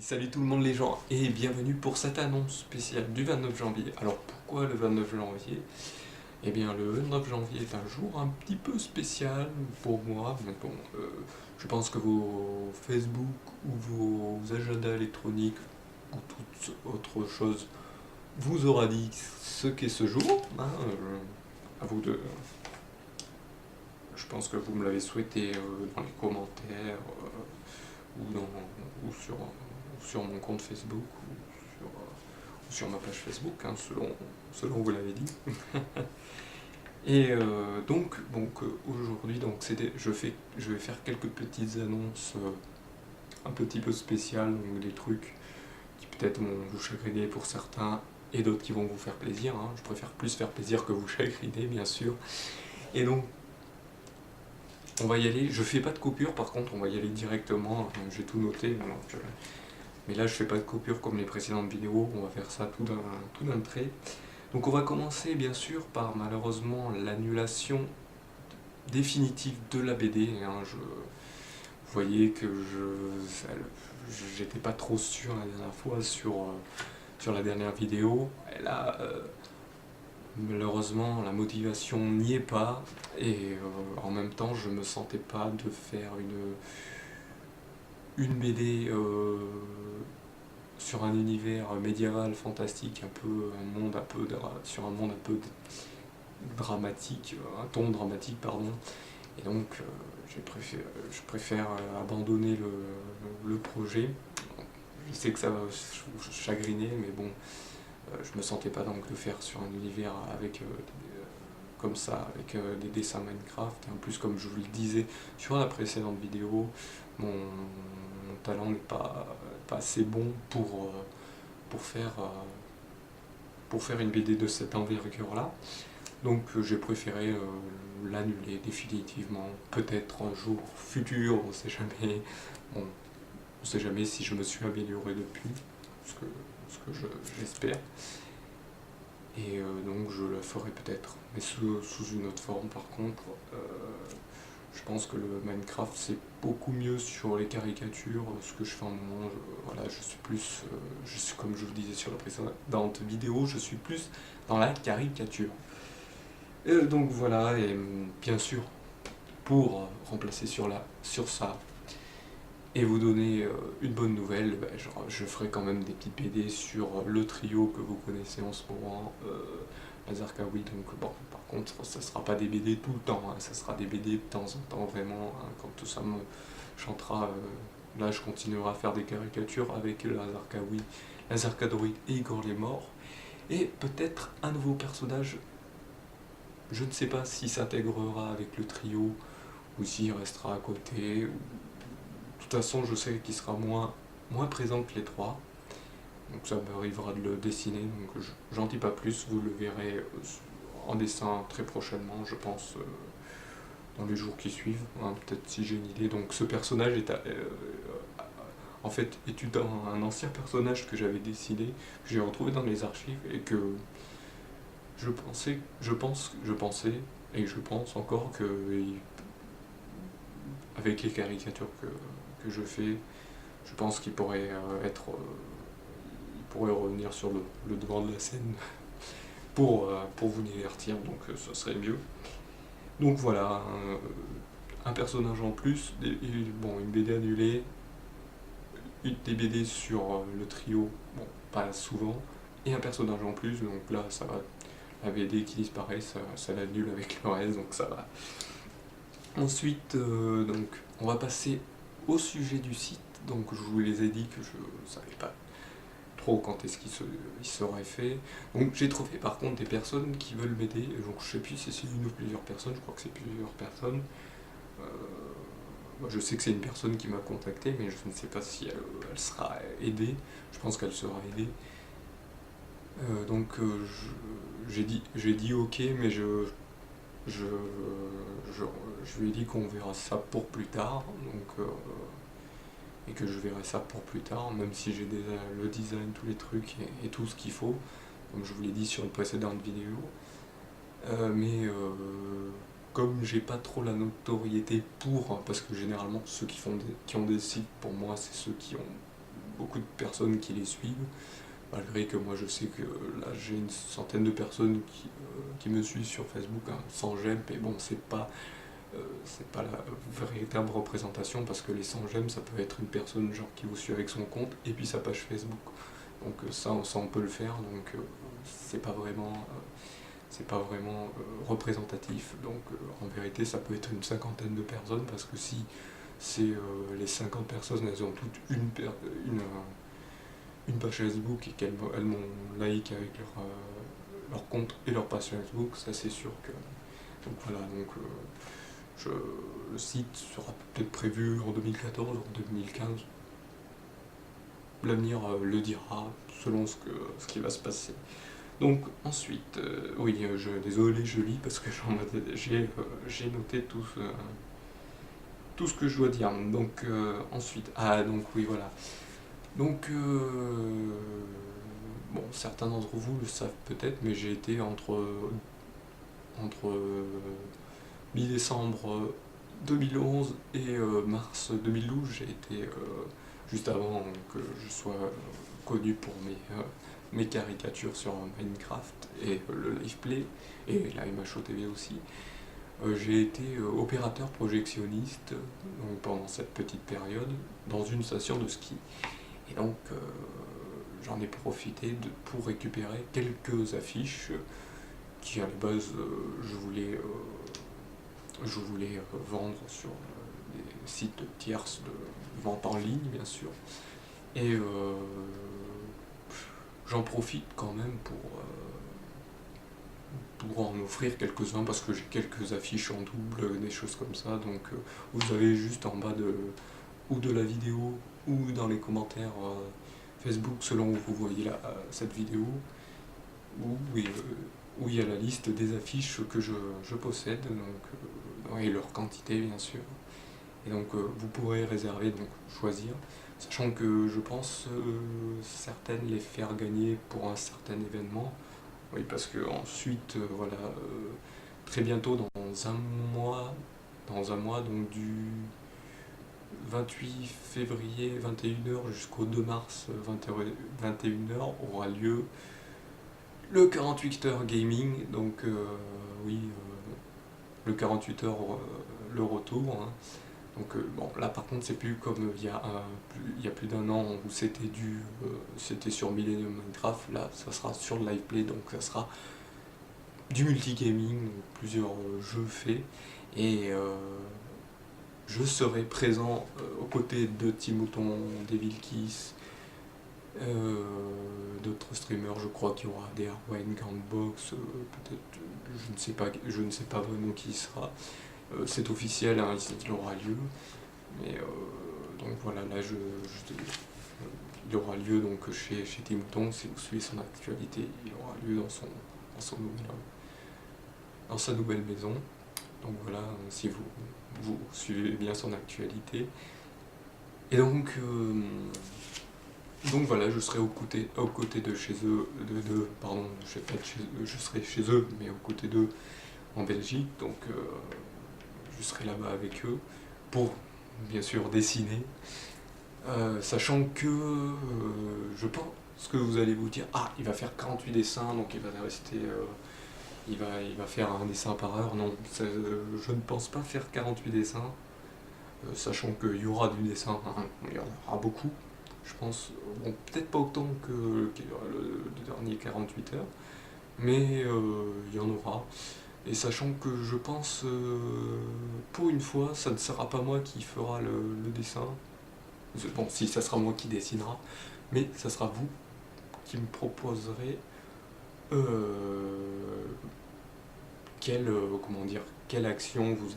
Salut tout le monde les gens et bienvenue pour cette annonce spéciale du 29 janvier. Alors pourquoi le 29 janvier? Eh bien le 29 janvier est un jour un petit peu spécial pour moi, mais bon, je pense que vos Facebook ou vos agendas électroniques ou toute autre chose vous aura dit ce qu'est ce jour, hein, à vous de... Je pense que vous me l'avez souhaité dans les commentaires ou sur mon compte Facebook ou sur ma page Facebook, hein, selon vous l'avez dit. Et donc aujourd'hui, je vais faire quelques petites annonces un petit peu spéciales, donc des trucs qui peut-être vont vous chagriner pour certains et d'autres qui vont vous faire plaisir, hein. Je préfère plus faire plaisir que vous chagriner, bien sûr. Et donc, on va y aller. Je fais pas de coupure, par contre, on va y aller directement. J'ai tout noté, donc, mais là je fais pas de coupure comme les précédentes vidéos. On va faire ça tout d'un trait. Donc on va commencer bien sûr par malheureusement l'annulation définitive de la BD, hein. Vous voyez que j'étais pas trop sûr la dernière fois sur la dernière vidéo. Et là, malheureusement, la motivation n'y est pas. Et en même temps, je me sentais pas de faire une BD sur un univers médiéval fantastique, sur un monde un peu dramatique, un ton dramatique, pardon. Et donc, je préfère abandonner le projet. Je sais que ça va vous chagriner, mais bon, je me sentais pas donc de faire sur un univers avec comme ça, avec des dessins Minecraft. Et en plus, comme je vous le disais sur la précédente vidéo, mon talent n'est pas assez bon pour faire une BD de cette envergure-là. Donc j'ai préféré l'annuler définitivement. Peut-être un jour futur, on sait jamais. Bon, on sait jamais si je me suis amélioré depuis, ce que j'espère. Et donc je la ferai peut-être, mais sous une autre forme par contre. Je pense que le Minecraft c'est beaucoup mieux sur les caricatures, ce que je fais en moment. Voilà, je suis plus, comme je vous disais sur la précédente vidéo, je suis plus dans la caricature. Donc voilà, et bien sûr, pour remplacer sur ça et vous donner une bonne nouvelle, je ferai quand même des petites BD sur le trio que vous connaissez en ce moment, Lazar Kawi. Donc bon, par contre, ça sera pas des BD tout le temps, hein, ça sera des BD de temps en temps, vraiment, hein, quand tout ça me chantera. Là, je continuerai à faire des caricatures avec Lazar Kawi, Lazar Kadroid et Igor les Morts. Et peut-être un nouveau personnage. Je ne sais pas s'il s'intégrera avec le trio ou s'il restera à côté. De toute façon, je sais qu'il sera moins présent que les trois. Donc ça m'arrivera de le dessiner. Donc j'en dis pas plus. Vous le verrez en dessin très prochainement, je pense, dans les jours qui suivent. Hein, peut-être si j'ai une idée. Donc ce personnage en fait est un ancien personnage que j'avais dessiné, que j'ai retrouvé dans les archives et que je pensais, et je pense encore que, avec les caricatures que je fais, je pense qu'il pourrait il pourrait revenir sur le devant de la scène pour vous divertir, donc ça serait mieux. Donc voilà, un personnage en plus, bon, une BD annulée, des BD sur le trio, bon, pas souvent, et un personnage en plus, donc là ça va. La BD qui disparaît, ça l'annule avec le reste, donc ça va. Ensuite, donc, on va passer au sujet du site. Donc, je vous les ai dit que je ne savais pas trop quand est-ce il serait fait. Donc, j'ai trouvé par contre des personnes qui veulent m'aider. Donc, je sais plus si c'est une ou plusieurs personnes, je crois que c'est plusieurs personnes. Moi, je sais que c'est une personne qui m'a contacté, mais je ne sais pas si elle sera aidée. Je pense qu'elle sera aidée. Donc j'ai dit ok, mais je, je lui ai dit qu'on verra ça pour plus tard, donc, et que je verrai ça pour plus tard, même si j'ai déjà le design, tous les trucs et tout ce qu'il faut, comme je vous l'ai dit sur une précédente vidéo. Mais comme j'ai pas trop la notoriété parce que généralement ceux qui ont des sites pour moi c'est ceux qui ont beaucoup de personnes qui les suivent, malgré que moi je sais que là j'ai une centaine de personnes qui me suivent sur Facebook, hein, sans j'aime, mais bon, c'est pas la véritable représentation, parce que les 100 j'aime, ça peut être une personne genre qui vous suit avec son compte et puis sa page Facebook. Donc ça on peut le faire, donc c'est pas vraiment représentatif. Donc en vérité ça peut être une cinquantaine de personnes, parce que si c'est les 50 personnes, elles ont toutes une page Facebook et elles m'ont like avec leur compte et leur page Facebook, ça c'est sûr que... Donc voilà, donc le site sera peut-être prévu en 2014 ou en 2015. L'avenir le dira selon ce qui va se passer. Donc ensuite, oui, désolé, je lis parce que j'ai noté tout ce que je dois dire. Donc ensuite, donc oui, voilà. Donc, bon, certains d'entre vous le savent peut-être, mais j'ai été entre mi-décembre 2011 et mars 2012, j'ai été juste avant que je sois connu pour mes caricatures sur Minecraft et le live play et la MHO TV aussi. J'ai été opérateur projectionniste donc, pendant cette petite période dans une station de ski. Et donc j'en ai profité pour récupérer quelques affiches qui à la base je voulais vendre sur des sites tierces de vente en ligne, bien sûr. Et j'en profite quand même pour en offrir quelques-uns, parce que j'ai quelques affiches en double, des choses comme ça. Donc vous avez juste en bas ou de la vidéo ou dans les commentaires Facebook, selon où vous voyez cette vidéo, où il y a la liste des affiches que je possède, donc, et leur quantité bien sûr. Et donc vous pourrez réserver, donc choisir, sachant que je pense certaines les faire gagner pour un certain événement. Oui, parce que ensuite, voilà, très bientôt, dans un mois, donc du 28 février 21h jusqu'au 2 mars 21h aura lieu le 48 heures gaming. Donc oui, le 48 heures le retour, hein. Donc bon, là par contre c'est plus comme il y a plus d'un an où c'était sur Millennium Minecraft. Là ça sera sur le live play, donc ça sera du multigaming, donc plusieurs jeux faits, et je serai présent aux côtés de Timouton, Devil Kiss, d'autres streamers. Je crois qu'il y aura des Arwen, Gantbox, peut-être, je ne sais pas vraiment qui sera. C'est officiel, hein, il aura lieu. Mais donc voilà, là il aura lieu donc chez Timouton. Si vous suivez son actualité, il aura lieu dans sa nouvelle maison. Donc voilà, si vous suivez bien son actualité. Et donc voilà, je serai aux côtés de chez eux, pardon, je serai chez eux, mais aux côtés d'eux en Belgique. Donc je serai là-bas avec eux pour bien sûr dessiner, sachant que je pense que vous allez vous dire, il va faire 48 dessins, donc il va rester, il va faire un dessin par heure. Non, je ne pense pas faire 48 dessins, sachant qu'il y aura du dessin, hein, il y en aura beaucoup, je pense, bon, peut-être pas autant que le dernier 48 heures, mais il y en aura. Et sachant que je pense, pour une fois, ça ne sera pas moi qui fera le dessin. Bon, si, ça sera moi qui dessinera, mais ça sera vous qui me proposerez quelle action vous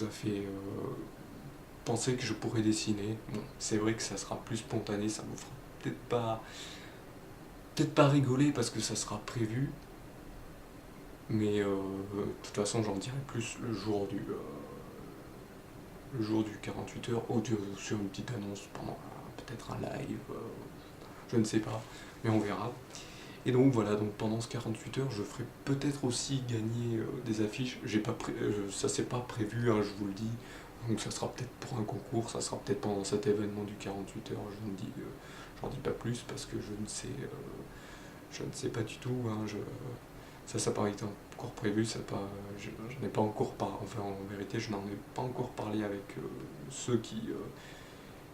a fait penser que je pourrais dessiner. Bon, c'est vrai que ça sera plus spontané, ça vous fera peut-être pas rigoler parce que ça sera prévu. Mais de toute façon, j'en dirai plus le jour du 48 heures, ou sur une petite annonce pendant peut-être un live, je ne sais pas, mais on verra. Et donc voilà, donc pendant ce 48 heures, je ferai peut-être aussi gagner des affiches. Ça c'est pas prévu, hein, je vous le dis. Donc ça sera peut-être pour un concours, ça sera peut-être pendant cet événement du 48 heures, j'en dis pas plus parce que je ne sais pas du tout, hein, ça n'a pas été encore prévu, je n'ai pas encore enfin en vérité je n'en ai pas encore parlé avec ceux qui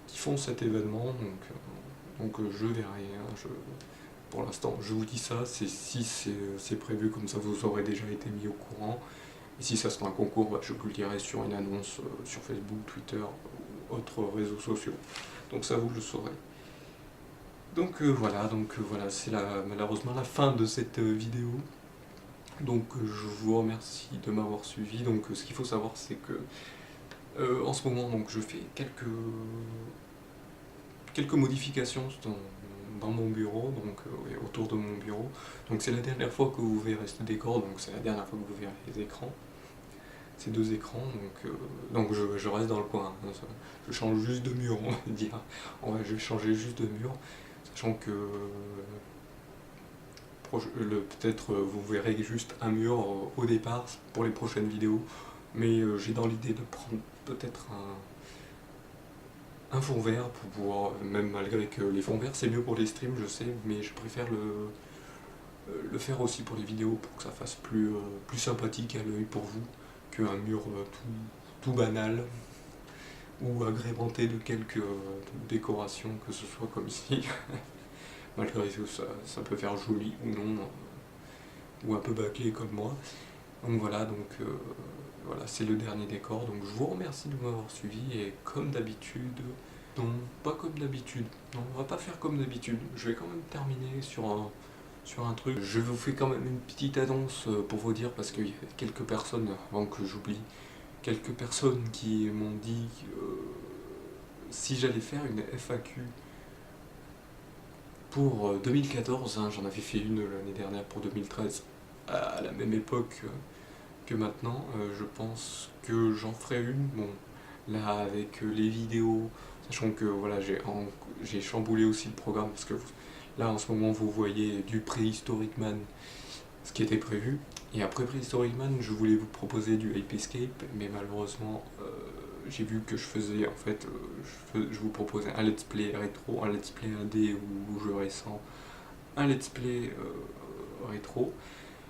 font cet événement, donc je verrai, hein, pour l'instant je vous dis ça, si c'est prévu, comme ça vous aurez déjà été mis au courant, et si ça sera un concours, bah, je vous le dirai sur une annonce sur Facebook, Twitter ou autres réseaux sociaux, donc ça vous le saurez. Donc voilà, c'est malheureusement la fin de cette vidéo. Donc je vous remercie de m'avoir suivi. Donc ce qu'il faut savoir, c'est que en ce moment, donc je fais quelques modifications dans mon bureau, donc autour de mon bureau. Donc c'est la dernière fois que vous verrez ce décor, donc c'est la dernière fois que vous verrez les écrans. Ces deux écrans, donc je reste dans le coin, hein, je change juste de mur, on va dire. Je vais changer juste de mur, sachant que peut-être vous verrez juste un mur au départ pour les prochaines vidéos, mais j'ai dans l'idée de prendre peut-être un fond vert pour pouvoir, même malgré que les fonds verts c'est mieux pour les streams, je sais, mais je préfère le faire aussi pour les vidéos pour que ça fasse plus sympathique à l'œil pour vous qu'un mur tout banal ou agrémenté de quelques décorations, que ce soit comme ici. Malgré tout, ça peut faire joli ou non, ou un peu bâclé comme moi. Donc voilà, voilà, c'est le dernier décor. Donc je vous remercie de m'avoir suivi, et comme d'habitude, non, pas comme d'habitude, non, on va pas faire comme d'habitude. Je vais quand même terminer sur un truc. Je vous fais quand même une petite annonce pour vous dire, parce qu'il y a quelques personnes, avant que j'oublie, quelques personnes qui m'ont dit si j'allais faire une FAQ pour 2014, hein, j'en avais fait une l'année dernière pour 2013, à la même époque que maintenant, je pense que j'en ferai une, bon, là avec les vidéos, sachant que voilà, j'ai chamboulé aussi le programme, parce que là en ce moment vous voyez du Prehistoric Man, ce qui était prévu, et après Prehistoric Man je voulais vous proposer du Ape Escape, mais malheureusement j'ai vu que je faisais, en fait, je vous proposais un let's play rétro, un let's play 1D ou jeu récent, un let's play rétro,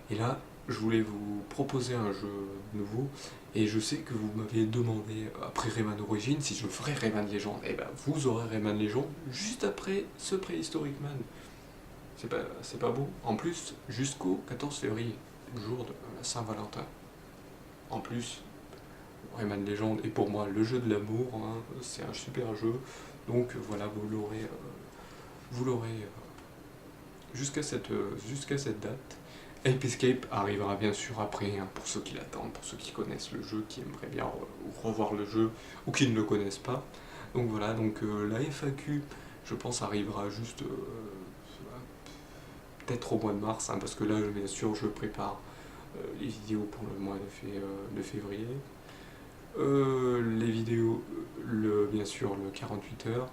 et là je voulais vous proposer un jeu nouveau, et je sais que vous m'avez demandé après Rayman Origins si je ferais Rayman Legend, et ben vous aurez Rayman Legend juste après ce Prehistoric Man. C'est pas beau. En plus, jusqu'au 14 février, le jour de la Saint-Valentin. En plus, Rayman Legend est pour moi le jeu de l'amour, hein, c'est un super jeu, donc voilà, vous l'aurez jusqu'à cette date. Ape Escape arrivera bien sûr après, hein, pour ceux qui l'attendent, pour ceux qui connaissent le jeu, qui aimeraient bien revoir le jeu, ou qui ne le connaissent pas. Donc voilà, donc la FAQ, je pense, arrivera juste peut-être au mois de mars, hein, parce que là, bien sûr, je prépare les vidéos pour le mois de février. Les vidéos, bien sûr, le 48 heures.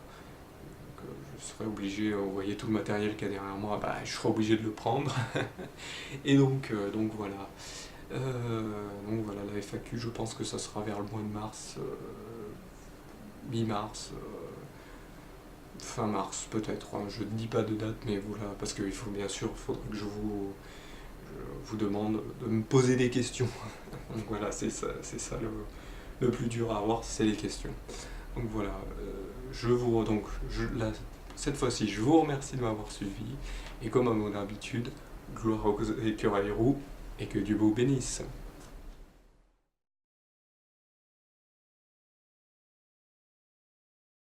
Je serai obligé, vous voyez tout le matériel qu'il y a derrière moi, bah, je serai obligé de le prendre. Et donc voilà. Donc voilà, la FAQ, je pense que ça sera vers le mois de mars, mi-mars, fin mars peut-être, hein. Je ne dis pas de date, mais voilà, parce qu'il faut bien sûr, faudrait que je vous demande de me poser des questions. Donc voilà, c'est ça le plus dur à avoir, c'est les questions. Donc voilà, cette fois-ci, je vous remercie de m'avoir suivi, et comme à mon habitude, gloire aux écureuils roux, et que Dieu vous bénisse.